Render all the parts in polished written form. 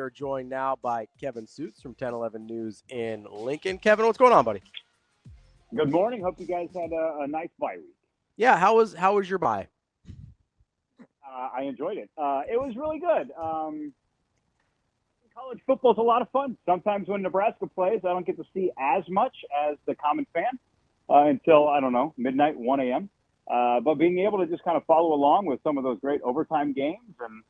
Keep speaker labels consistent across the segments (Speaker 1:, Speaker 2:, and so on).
Speaker 1: are joined now by Kevin Sjuts from 1011 News in Lincoln. Kevin, what's going on, buddy?
Speaker 2: Good morning. Hope you guys had a nice bye week.
Speaker 1: Yeah, how was your bye?
Speaker 2: I enjoyed it. It was really good. College football is a lot of fun. Sometimes when Nebraska plays, I don't get to see as much as the common fan until, I don't know, midnight, 1 a.m. But being able to just kind of follow along with some of those great overtime games. And,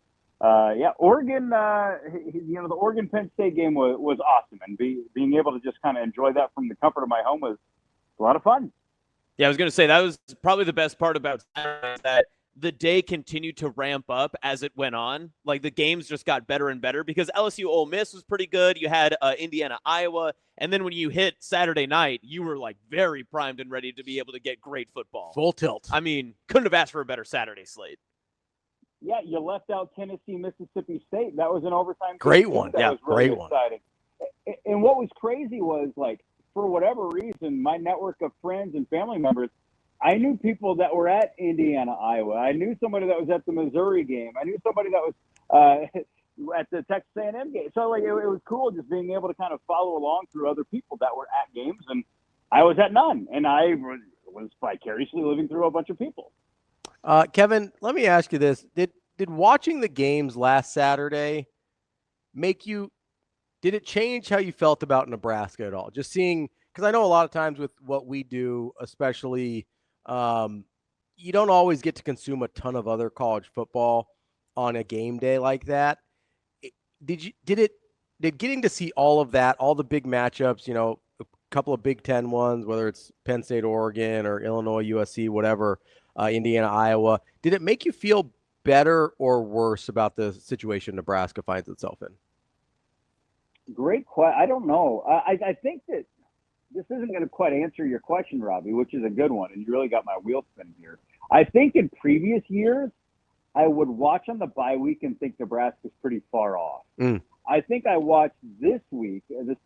Speaker 2: Oregon, the Oregon-Penn State game was awesome. And being able to just kind of enjoy that from the comfort of my home was a lot of fun.
Speaker 3: Yeah, I was going to say that was probably the best part about Saturday, that the day continued to ramp up as it went on. Like, the games just got better and better because LSU Ole Miss was pretty good. You had Indiana, Iowa. And then when you hit Saturday night, you were like very primed and ready to be able to get great football.
Speaker 1: Full tilt.
Speaker 3: I mean, couldn't have asked for a better Saturday slate.
Speaker 2: Yeah, you left out Tennessee, Mississippi State. That was an overtime game.
Speaker 1: Great one.
Speaker 2: That
Speaker 1: Yeah,
Speaker 2: was really
Speaker 1: great
Speaker 2: exciting.
Speaker 1: One.
Speaker 2: And what was crazy was, like, for whatever reason, my network of friends and family members, I knew people that were at Indiana, Iowa. I knew somebody that was at the Missouri game. I knew somebody that was at the Texas A&M game. So, like, it was cool just being able to kind of follow along through other people that were at games. And I was at none. And I was vicariously living through a bunch of people.
Speaker 1: Kevin, let me ask you this. Did watching the games last Saturday did it change how you felt about Nebraska at all? Just seeing, because I know a lot of times with what we do, especially, you don't always get to consume a ton of other college football on a game day like that. Did getting to see all of that, all the big matchups, a couple of Big Ten ones, whether it's Penn State, Oregon, or Illinois, USC, whatever, Indiana, Iowa, did it make you feel better or worse about the situation Nebraska finds itself in?
Speaker 2: Great question. I don't know. I think that this isn't going to quite answer your question, Ravi, which is a good one, and you really got my wheel spinning here. I think in previous years, I would watch on the bye week and think Nebraska's pretty far off. I think I watched this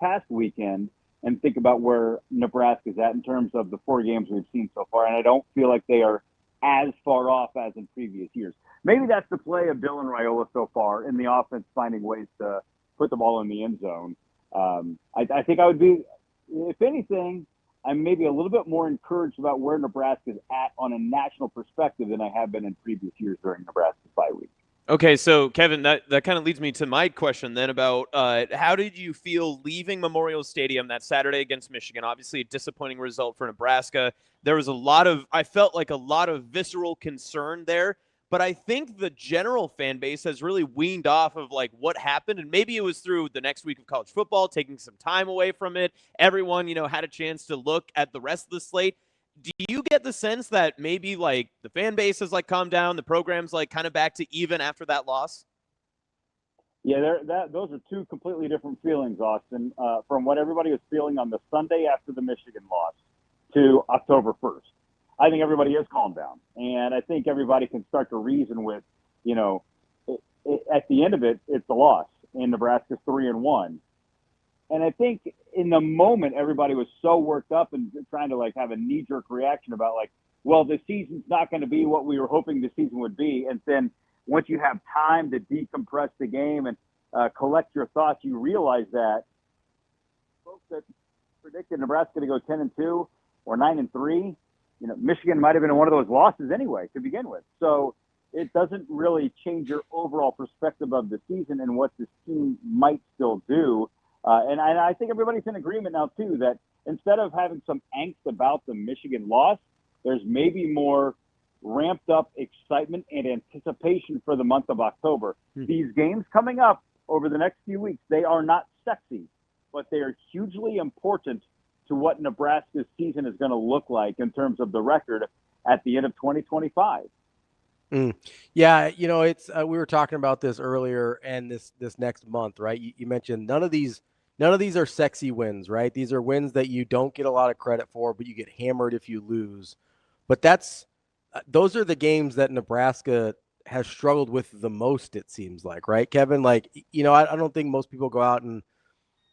Speaker 2: past weekend, and think about where Nebraska's at in terms of the 4 games we've seen so far, and I don't feel like they are as far off as in previous years. Maybe that's the play of Bill and Rhule so far in the offense, finding ways to put the ball in the end zone. I think I would be, if anything, I'm maybe a little bit more encouraged about where Nebraska's at on a national perspective than I have been in previous years during Nebraska's bye week.
Speaker 3: Okay, so Kevin, that kind of leads me to my question then about how did you feel leaving Memorial Stadium that Saturday against Michigan? Obviously a disappointing result for Nebraska. There was I felt like a lot of visceral concern there, but I think the general fan base has really weaned off of like what happened, and maybe it was through the next week of college football, taking some time away from it. Everyone, had a chance to look at the rest of the slate. Do you get the sense that maybe like the fan base has like calmed down, the program's like kind of back to even after that loss?
Speaker 2: Yeah, those are two completely different feelings, Austin, from what everybody was feeling on the Sunday after the Michigan loss to October 1st. I think everybody has calmed down, and I think everybody can start to reason with, at the end of it, it's a loss, and Nebraska's 3-1. And I think in the moment, everybody was so worked up and trying to like have a knee-jerk reaction about like, well, the season's not going to be what we were hoping the season would be. And then once you have time to decompress the game and collect your thoughts, you realize that folks that predicted Nebraska to go 10-2 or 9-3, Michigan might have been one of those losses anyway to begin with. So it doesn't really change your overall perspective of the season and what this team might still do. And I think everybody's in agreement now, too, that instead of having some angst about the Michigan loss, there's maybe more ramped up excitement and anticipation for the month of October. These games coming up over the next few weeks, they are not sexy, but they are hugely important to what Nebraska's season is going to look like in terms of the record at the end of 2025.
Speaker 1: Yeah, it's we were talking about this earlier, and this next month, right? You mentioned none of these are sexy wins, right? These are wins that you don't get a lot of credit for, but you get hammered if you lose. But those are the games that Nebraska has struggled with the most, it seems like, right, Kevin? Like, I don't think most people go out and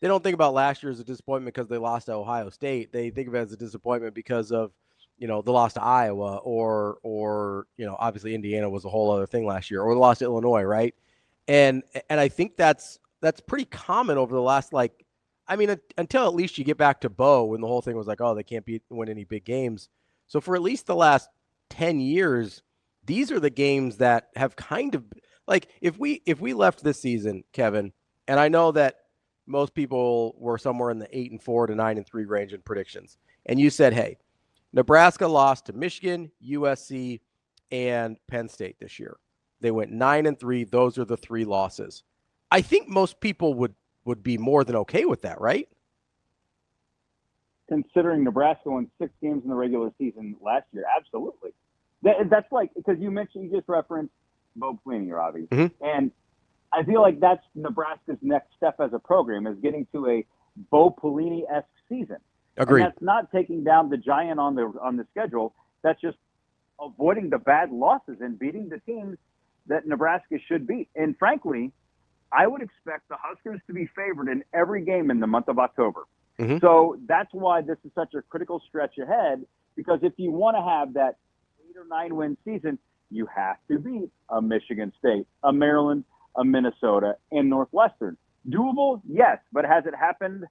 Speaker 1: they don't think about last year as a disappointment because they lost to Ohio State. They think of it as a disappointment because of, the loss to Iowa or obviously Indiana was a whole other thing last year, or the loss to Illinois, right? And I think that's that's pretty common over the last, like, I mean, until at least you get back to Bo, when the whole thing was like, oh, they can't win any big games. So for at least the last 10 years, these are the games that have kind of, like, if we left this season, Kevin, and I know that most people were somewhere in the 8-4 to 9-3 range in predictions, and you said, hey, Nebraska lost to Michigan, USC, and Penn State this year. They went 9-3. Those are the 3 losses. I think most people would be more than okay with that, right?
Speaker 2: Considering Nebraska won 6 games in the regular season last year, absolutely. That's like, because you just referenced Bo Pelini, Ravi, and I feel like that's Nebraska's next step as a program, is getting to a Bo Pelini-esque season.
Speaker 1: Agreed.
Speaker 2: And that's not taking down the giant on the schedule. That's just avoiding the bad losses and beating the teams that Nebraska should beat. And frankly, I would expect the Huskers to be favored in every game in the month of October. So that's why this is such a critical stretch ahead, because if you want to have that 8 or 9 win season, you have to beat a Michigan State, a Maryland, a Minnesota, and Northwestern. Doable? Yes. But has it happened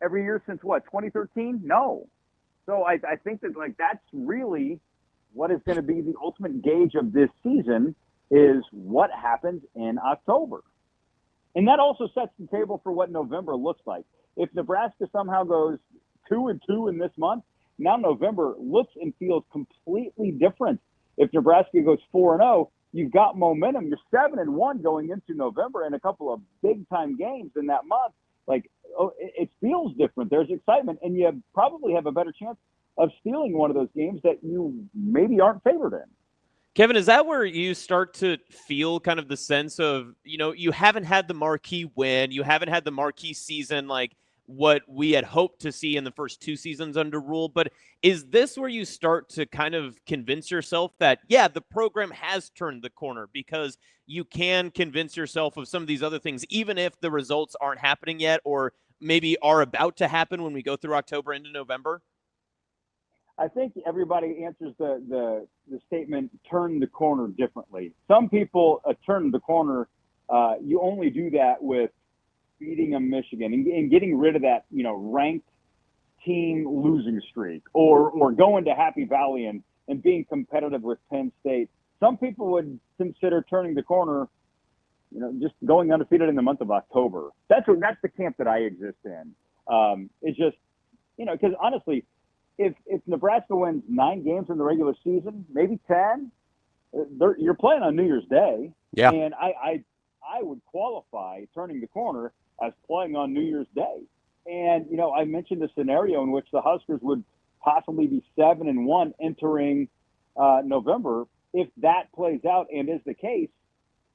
Speaker 2: every year since, 2013? No. So I think that, like, that's really what is going to be the ultimate gauge of this season, is what happens in October. And that also sets the table for what November looks like. If Nebraska somehow goes 2-2 in this month, now November looks and feels completely different. If Nebraska goes 4-0, you've got momentum. You're 7-1 going into November, and a couple of big-time games in that month. Like, it feels different. There's excitement, and you probably have a better chance of stealing one of those games that you maybe aren't favored in.
Speaker 3: Kevin, is that where you start to feel kind of the sense of, you haven't had the marquee win, you haven't had the marquee season like what we had hoped to see in the first 2 seasons under Rhule, but is this where you start to kind of convince yourself that, yeah, the program has turned the corner, because you can convince yourself of some of these other things, even if the results aren't happening yet, or maybe are about to happen when we go through October into November?
Speaker 2: I think everybody answers the statement, turn the corner, differently. Some people turn the corner. You only do that with beating a Michigan and getting rid of that, ranked team losing streak, or going to Happy Valley and being competitive with Penn State. Some people would consider turning the corner, just going undefeated in the month of October. That's the camp that I exist in. It's just, because honestly, if Nebraska wins 9 games in the regular season, maybe 10, you're playing on New Year's Day.
Speaker 1: Yeah.
Speaker 2: And I would qualify turning the corner as playing on New Year's Day. And, I mentioned a scenario in which the Huskers would possibly be 7-1 entering November. If that plays out and is the case,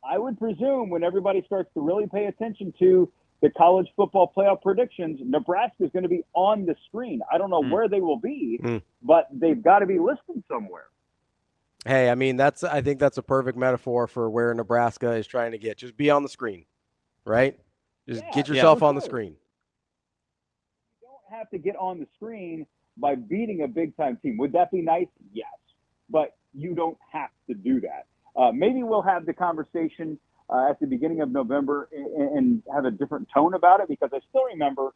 Speaker 2: I would presume when everybody starts to really pay attention to the college football playoff predictions, Nebraska is going to be on the screen. I don't know where they will be, but they've got to be listed somewhere.
Speaker 1: Hey, I mean, I think that's a perfect metaphor for where Nebraska is trying to get. Just be on the screen, right? Just get yourself on the screen.
Speaker 2: You don't have to get on the screen by beating a big-time team. Would that be nice? Yes. But you don't have to do that. Maybe we'll have the conversation at the beginning of November and have a different tone about it, because I still remember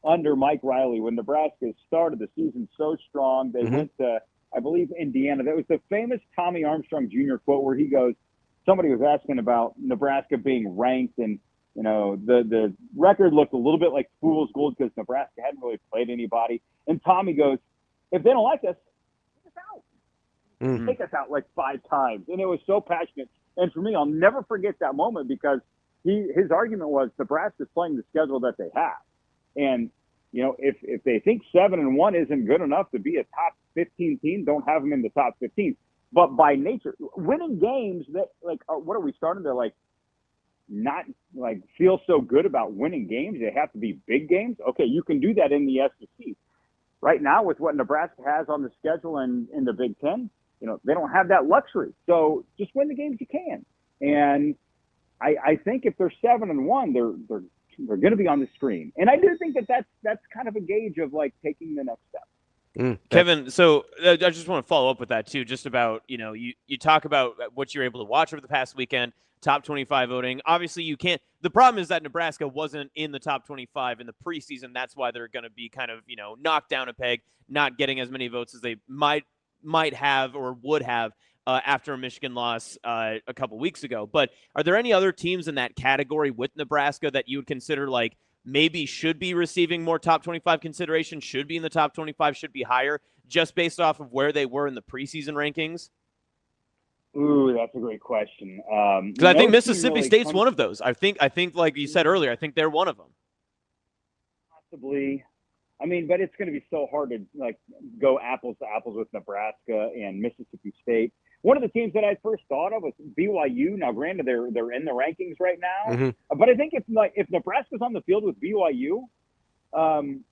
Speaker 2: under Mike Riley when Nebraska started the season so strong. They went to, I believe, Indiana. That was the famous Tommy Armstrong Jr. quote where he goes, somebody was asking about Nebraska being ranked, and the record looked a little bit like fool's gold because Nebraska hadn't really played anybody. And Tommy goes, if they don't like us, take us out. Take us out like 5 times. And it was so passionate. And for me, I'll never forget that moment, because his argument was Nebraska's playing the schedule that they have. And, if they think 7-1 isn't good enough to be a top 15 team, don't have them in the top 15. But by nature, winning games that, like, what are we starting to, like, not, like, feel so good about winning games? They have to be big games? Okay, you can do that in the SEC. Right now, with what Nebraska has on the schedule and in the Big Ten, they don't have that luxury. So just win the games you can. And I think if they're 7-1, they're going to be on the screen. And I do think that's kind of a gauge of, like, taking the next step.
Speaker 3: Kevin, so I just want to follow up with that too, just about, you talk about what you're able to watch over the past weekend. top 25 voting. Obviously, you can't. The problem is that Nebraska wasn't in the top 25 in the preseason. That's why they're going to be kind of, knocked down a peg, not getting as many votes as they might have or would have after a Michigan loss a couple weeks ago. But are there any other teams in that category with Nebraska that you would consider like maybe should be receiving more top 25 consideration, should be in the top 25, should be higher, just based off of where they were in the preseason rankings?
Speaker 2: Ooh, that's a great question.
Speaker 3: Because I think Mississippi State's one of those. I think, like you said earlier, I think they're one of them.
Speaker 2: Possibly. I mean, but it's going to be so hard to like go apples to apples with Nebraska and Mississippi State. One of the teams that I first thought of was BYU. Now, granted, they're in the rankings right now, but I think if Nebraska's on the field with BYU, I don't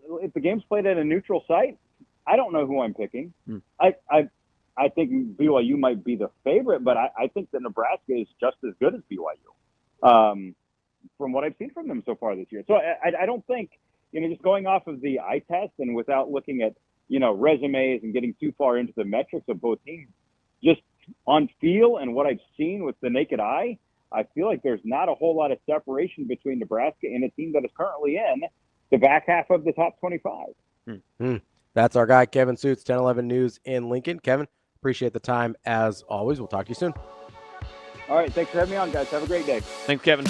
Speaker 2: know if the game's played at a neutral site. I don't know who I'm picking. I think BYU might be the favorite, but I think that Nebraska is just as good as BYU from what I've seen from them so far this year. So I don't think, just going off of the eye test and without looking at, resumes and getting too far into the metrics of both teams, just on feel and what I've seen with the naked eye, I feel like there's not a whole lot of separation between Nebraska and a team that is currently in the back half of the top 25.
Speaker 1: That's our guy, Kevin Sjuts, 1011 News in Lincoln. Kevin, appreciate the time as always. We'll talk to you soon.
Speaker 2: All right. Thanks for having me on, guys. Have a great day.
Speaker 3: Thanks, Kevin.